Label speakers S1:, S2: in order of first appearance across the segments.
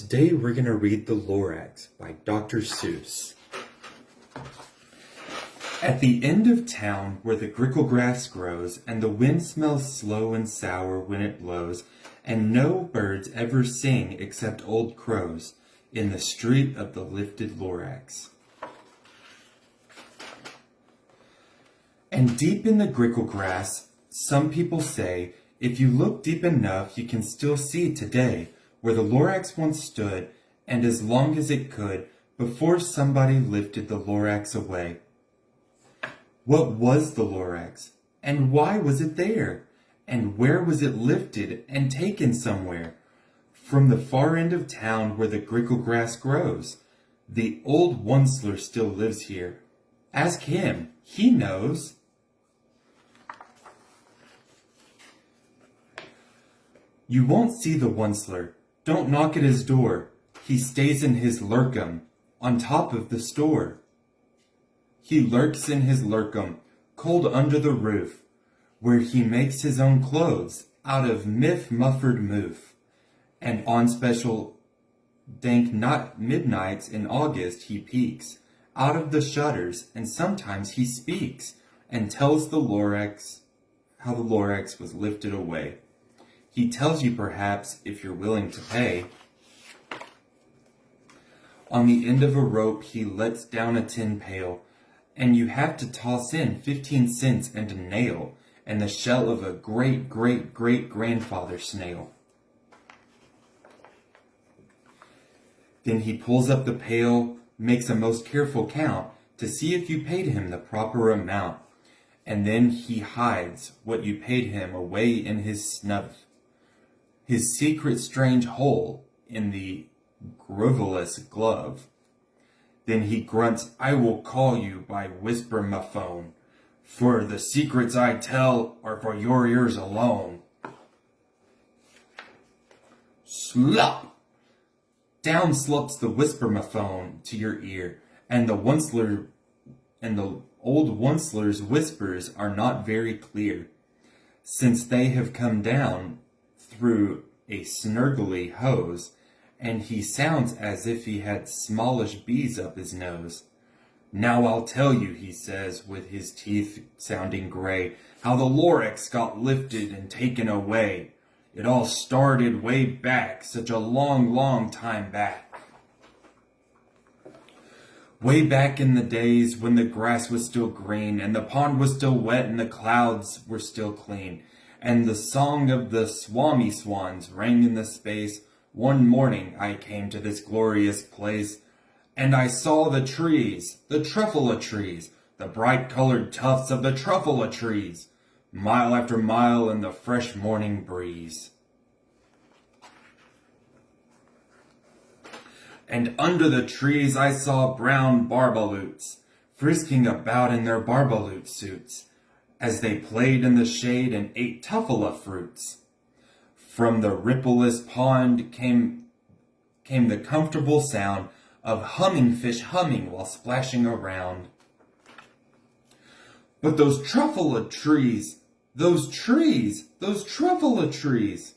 S1: Today we're going to read The Lorax by Dr. Seuss. At the end of town where the grickle grass grows, and the wind smells slow and sour when it blows, and no birds ever sing except old crows, in the street of the lifted Lorax. And deep in the grickle grass, some people say, if you look deep enough you can still see today, where the Lorax once stood, and as long as it could, before somebody lifted the Lorax away. What was the Lorax? And why was it there? And where was it lifted and taken somewhere? From the far end of town where the grickle grass grows. The old Onceler still lives here. Ask him, he knows. You won't see the Onceler. Don't knock at his door. He stays in his lurkum, on top of the store. He lurks in his lurkum, cold under the roof, where he makes his own clothes out of muffered moof. And on special dank midnights in August he peeks out of the shutters, and sometimes he speaks and tells the Lorax how the Lorax was lifted away. He tells you perhaps if you're willing to pay. On the end of a rope he lets down a tin pail, and you have to toss in 15 cents and a nail, and the shell of a great-great-great-grandfather snail. Then he pulls up the pail, makes a most careful count, to see if you paid him the proper amount, and then he hides what you paid him away in his snuff, his secret strange hole in the grovelous glove. Then he grunts, I will call you by whisper my phone, for the secrets I tell are for your ears alone. Slop! Down slops the whisper-ma-phone to your ear, and the old Onceler's whispers are not very clear, since they have come down through a snurgly hose, and he sounds as if he had smallish bees up his nose. Now I'll tell you, he says, with his teeth sounding gray, how the Lorax got lifted and taken away. It all started way back, such a long time back. Way back in the days when the grass was still green, and the pond was still wet, and the clouds were still clean, and the song of the swami swans rang in the space. One morning I came to this glorious place, and I saw the trees, the truffula trees, the bright-colored tufts of the truffula trees, mile after mile in the fresh morning breeze. And under the trees I saw brown barbaloots, frisking about in their barbaloot suits, as they played in the shade and ate tuffula fruits. From the rippleless pond came the comfortable sound of humming fish humming while splashing around. But those truffula trees, those truffula trees.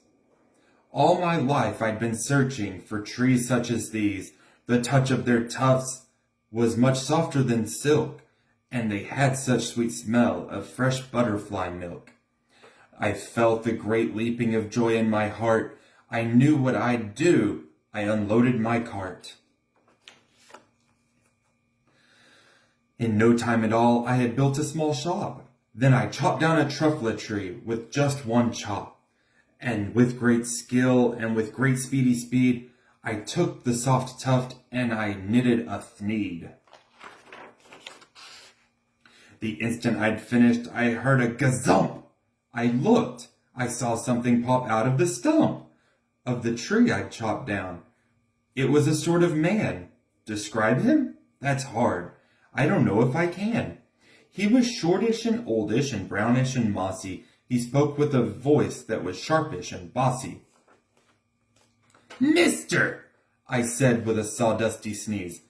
S1: All my life I'd been searching for trees such as these. The touch of their tufts was much softer than silk, and they had such sweet smell of fresh butterfly milk. I felt the great leaping of joy in my heart. I knew what I'd do. I unloaded my cart. In no time at all, I had built a small shop. Then I chopped down a truffula tree with just one chop. And with great skill and with great speedy speed, I took the soft tuft and I knitted a thneed. The instant I'd finished, I heard a gazump. I looked. I saw something pop out of the stump of the tree I'd chopped down. It was a sort of man. Describe him? That's hard. I don't know if I can. He was shortish and oldish and brownish and mossy. He spoke with a voice that was sharpish and bossy. Mister, I said with a sawdusty sneeze.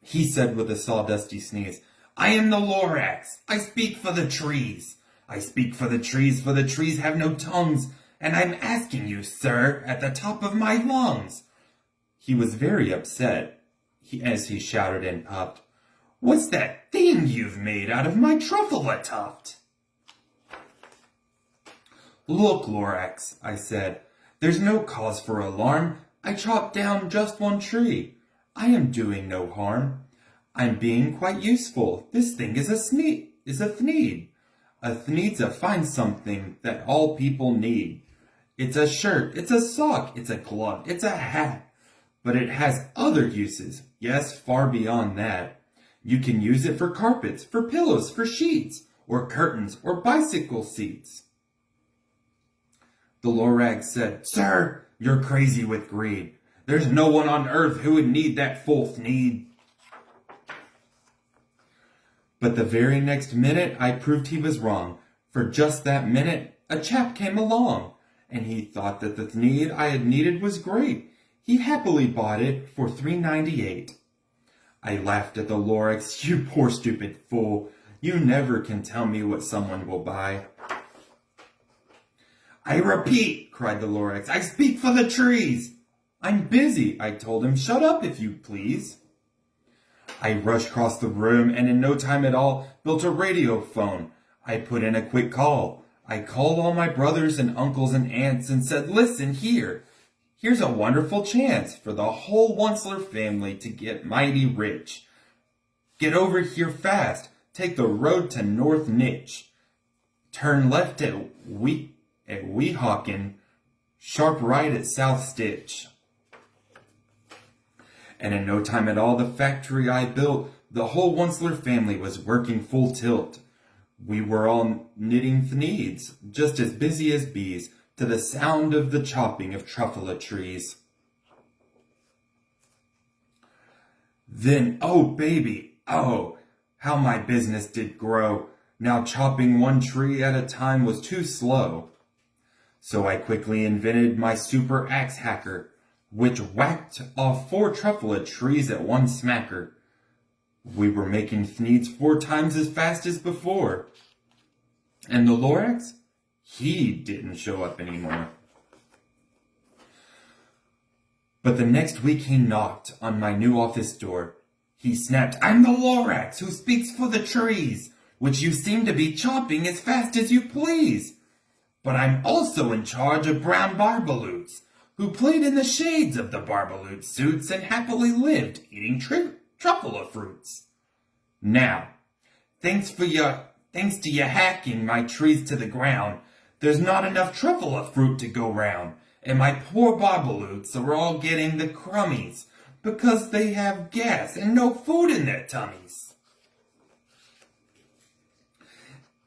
S1: He said with a sawdusty sneeze, I am the Lorax. I speak for the trees. I speak for the trees have no tongues, and I'm asking you, sir, at the top of my lungs, He was very upset as he shouted and puffed, "What's that thing you've made out of my truffle tuft?" "Look, Lorax," I said, "there's no cause for alarm. I chopped down just one tree. I am doing no harm. I'm being quite useful. This thing is a thneed. A thneed's a fine something that all people need. It's a shirt, it's a sock, it's a glove, it's a hat. But it has other uses, yes, far beyond that. You can use it for carpets, for pillows, for sheets, or curtains, or bicycle seats." The Lorax said, "Sir, you're crazy with greed. There's no one on earth who would need that full thneed." But the very next minute I proved he was wrong. For just that minute a chap came along, and he thought that the thneed I had needed was great. He happily bought it for $3.98. I laughed at the Lorax. "You poor stupid fool. You never can tell me what someone will buy." "I repeat," cried the Lorax, "I speak for the trees." "I'm busy," I told him. "Shut up, if you please." I rushed across the room and in no time at all built a radio phone. I put in a quick call. I called all my brothers and uncles and aunts and said, "Listen here. Here's a wonderful chance for the whole Onceler family to get mighty rich. Get over here fast. Take the road to North Nitch. Turn left at Weehawken. Sharp right at South Stitch." And in no time at all, the factory I built, the whole Onceler family was working full tilt. We were all knitting thneeds, just as busy as bees, to the sound of the chopping of truffle trees. Then, oh baby, oh, how my business did grow. Now chopping one tree at a time was too slow. So I quickly invented my super axe hacker, which whacked off 4 truffle trees at one smacker. We were making thneeds 4 times as fast as before. And the Lorax? He didn't show up anymore. But the next week he knocked on my new office door. He snapped, "I'm the Lorax who speaks for the trees, which you seem to be chopping as fast as you please. But I'm also in charge of brown barbaloots, who played in the shades of the barbaloot suits and happily lived eating truffle fruits. Now, thanks to your hacking my trees to the ground, there's not enough truffle fruit to go round, and my poor barbaloots are all getting the crummies because they have gas and no food in their tummies.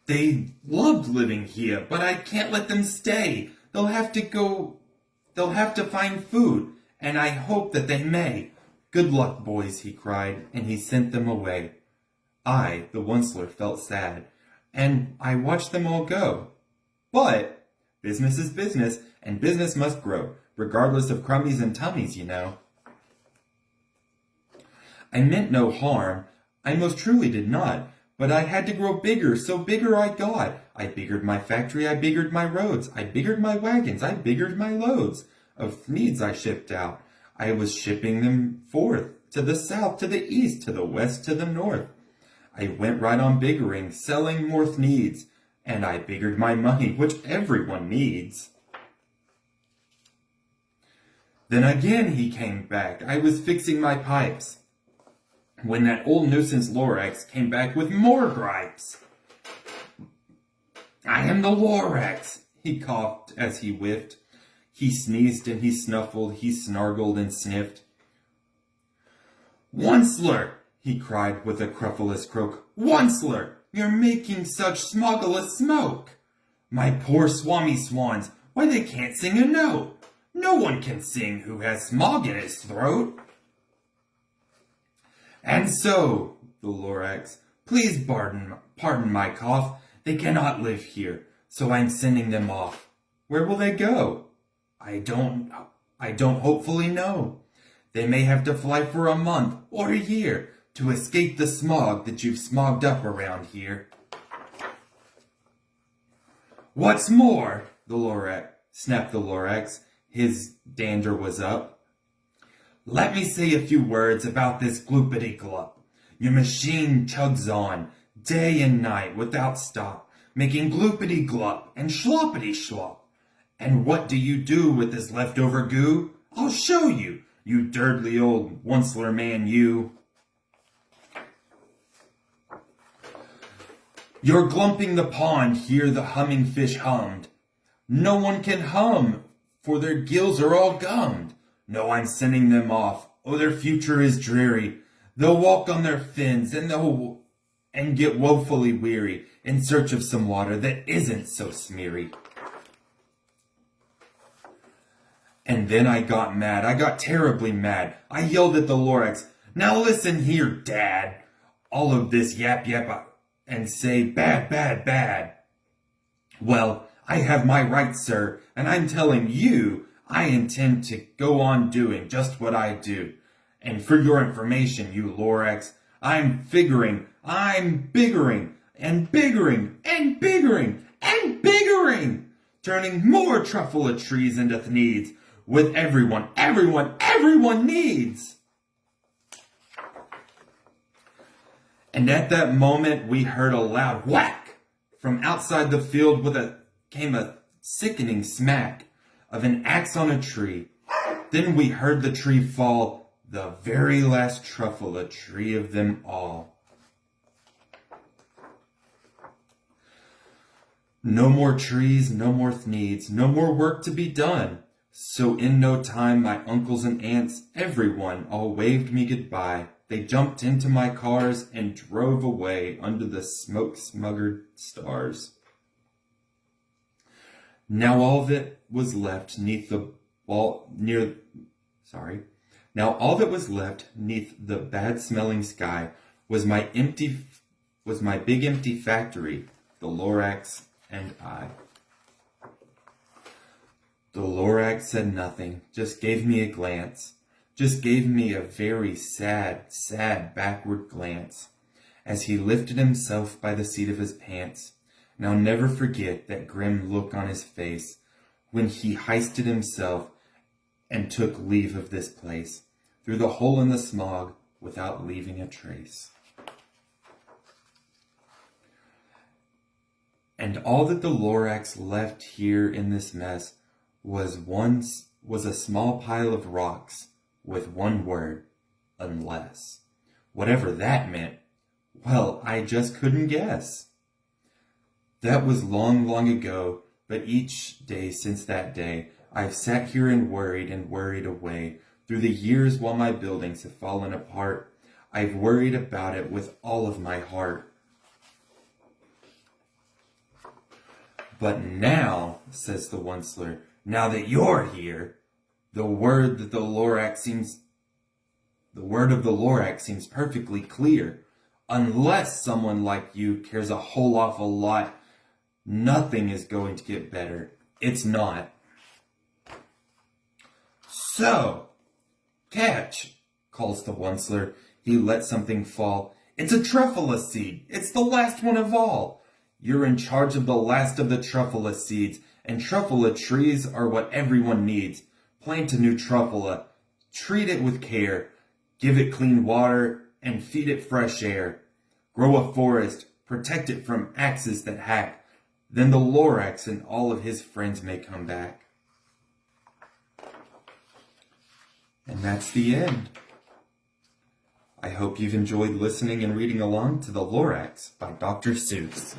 S1: They loved living here, but I can't let them stay. They'll have to find food, and I hope that they may. Good luck, boys," he cried, and he sent them away. I, the Onceler, felt sad, and I watched them all go. But business is business, and business must grow, regardless of crummies and tummies, you know. I meant no harm. I most truly did not. But I had to grow bigger, so bigger I got. I biggered my factory, I biggered my roads, I biggered my wagons, I biggered my loads of thneeds I shipped out. I was shipping them forth, to the south, to the east, to the west, to the north. I went right on biggering, selling more thneeds, and I biggered my money, which everyone needs. Then again he came back. I was fixing my pipes, when that old nuisance Lorax came back with more gripes. "I am the Lorax," he coughed as he whiffed. He sneezed and he snuffled, he snargled and sniffed. "Onceler," he cried with a cruffulous croak, "Onceler, you're making such smogulous smoke. My poor swami swans, why they can't sing a note. No one can sing who has smog in his throat." "And so, the Lorax, please pardon my cough. They cannot live here, so I'm sending them off. Where will they go? I don't hopefully know. They may have to fly for a month or a year to escape the smog that you've smogged up around here." "What's more," snapped the Lorax, his dander was up, Let me say a few words about this gloopity-glop. Your machine chugs on, day and night, without stop, making gloopity-glop and sloppity-slop. And what do you do with this leftover goo? I'll show you, you dirtly old onceler man, you. You're glumping the pond, hear the humming fish hummed. No one can hum, for their gills are all gummed. No, I'm sending them off. Oh, their future is dreary. They'll walk on their fins and get woefully weary in search of some water that isn't so smeary. And then I got mad. I got terribly mad. I yelled at the Lorax, "Now listen here, Dad. All of this yap and say bad, bad, bad. Well, I have my rights, sir, and I'm telling you, I intend to go on doing just what I do. And for your information, you Lorax, I'm biggering, and biggering, and biggering, and biggering, turning more truffle trees into thneeds with everyone needs." And at that moment, we heard a loud whack. From outside the field came a sickening smack of an axe on a tree. Then we heard the tree fall, the very last truffle tree of them all. No more trees, no more thneeds, no more work to be done. So in no time, my uncles and aunts, everyone, all waved me goodbye. They jumped into my cars and drove away under the smoke-smuggered stars. Now all that was left neath the bad-smelling sky was my big empty factory, the Lorax and I. The Lorax said nothing, just gave me a glance. Just gave me a very sad, sad backward glance as he lifted himself by the seat of his pants. And I'll never forget that grim look on his face when he hoisted himself and took leave of this place through the hole in the smog without leaving a trace. And all that the Lorax left here in this mess was a small pile of rocks with one word, unless. Whatever that meant, well, I just couldn't guess. That was long, long ago, but each day since that day, I've sat here and worried away. Through the years while my buildings have fallen apart, I've worried about it with all of my heart. But now, says the Onceler, now that you're here, the word of the Lorax seems perfectly clear. Unless someone like you cares a whole awful lot, nothing is going to get better. It's not. So, catch, calls the Onceler. He lets something fall. It's a truffle seed. It's the last one of all. You're in charge of the last of the truffle seeds, and truffle trees are what everyone needs. Plant a new truffle, treat it with care, give it clean water, and feed it fresh air. Grow a forest, protect it from axes that hack. Then the Lorax and all of his friends may come back. And that's the end. I hope you've enjoyed listening and reading along to The Lorax by Dr. Seuss.